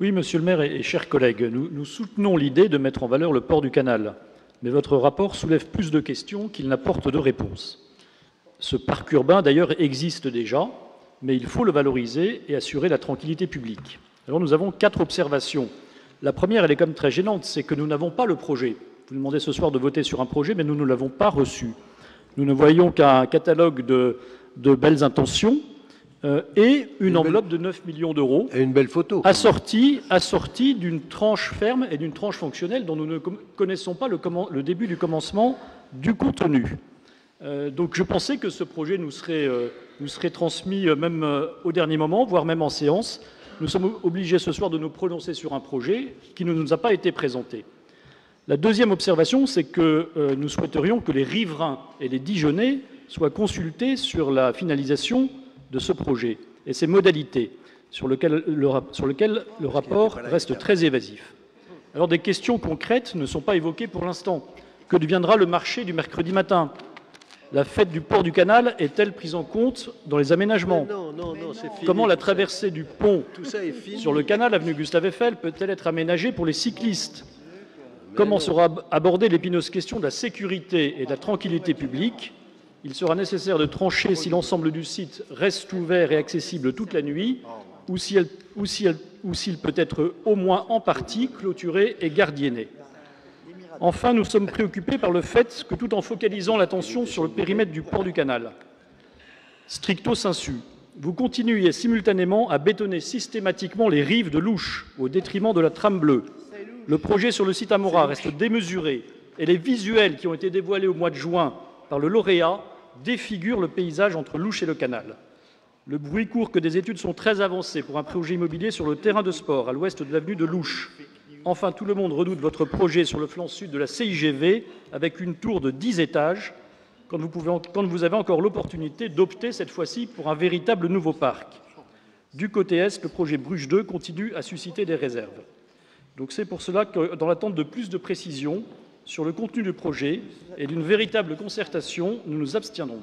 Oui, monsieur le maire et chers collègues, nous soutenons l'idée de mettre en valeur le port du Canal, mais votre rapport soulève plus de questions qu'il n'apporte de réponses. Ce parc urbain, d'ailleurs, existe déjà, mais il faut le valoriser et assurer la tranquillité publique. Alors nous avons 4 observations. La première, elle est quand même très gênante, c'est que nous n'avons pas le projet. Vous nous demandez ce soir de voter sur un projet, mais nous ne l'avons pas reçu. Nous ne voyons qu'un catalogue de belles intentions et une enveloppe de 9 millions d'euros. Et une belle photo. Assortie d'une tranche ferme et d'une tranche fonctionnelle dont nous ne connaissons pas le début du commencement du contenu. Donc je pensais que ce projet nous serait transmis même au dernier moment, voire même en séance. Nous sommes obligés ce soir de nous prononcer sur un projet qui ne nous a pas été présenté. La deuxième observation, c'est que nous souhaiterions que les riverains et les Dijonnais soient consultés sur la finalisation de ce projet et ses modalités, sur lequel le rapport reste très évasif. Alors des questions concrètes ne sont pas évoquées pour l'instant. Que deviendra le marché du mercredi matin? La fête du port du Canal est-elle prise en compte dans les aménagements? Non, c'est fini. Comment la traversée du pont Tout ça est fini. sur le canal avenue Gustave Eiffel peut-elle être aménagée pour les cyclistes? Comment sera abordée l'épineuse question de la sécurité et de la tranquillité publique? Il sera nécessaire de trancher si l'ensemble du site reste ouvert et accessible toute la nuit ou s'il peut être au moins en partie clôturé et gardienné. Enfin, nous sommes préoccupés par le fait que, tout en focalisant l'attention sur le périmètre du port du Canal, stricto sensu, vous continuiez simultanément à bétonner systématiquement les rives de l'Ouche au détriment de la trame bleue. Le projet sur le site Amora reste démesuré et les visuels qui ont été dévoilés au mois de juin par le lauréat défigurent le paysage entre l'Ouche et le Canal. Le bruit court que des études sont très avancées pour un projet immobilier sur le terrain de sport à l'ouest de l'avenue de l'Ouche. Enfin, tout le monde redoute votre projet sur le flanc sud de la CIGV avec une tour de 10 étages quand vous avez encore l'opportunité d'opter cette fois-ci pour un véritable nouveau parc. Du côté est, le projet Bruges 2 continue à susciter des réserves. Donc c'est pour cela que, dans l'attente de plus de précisions sur le contenu du projet et d'une véritable concertation, nous nous abstiendrons.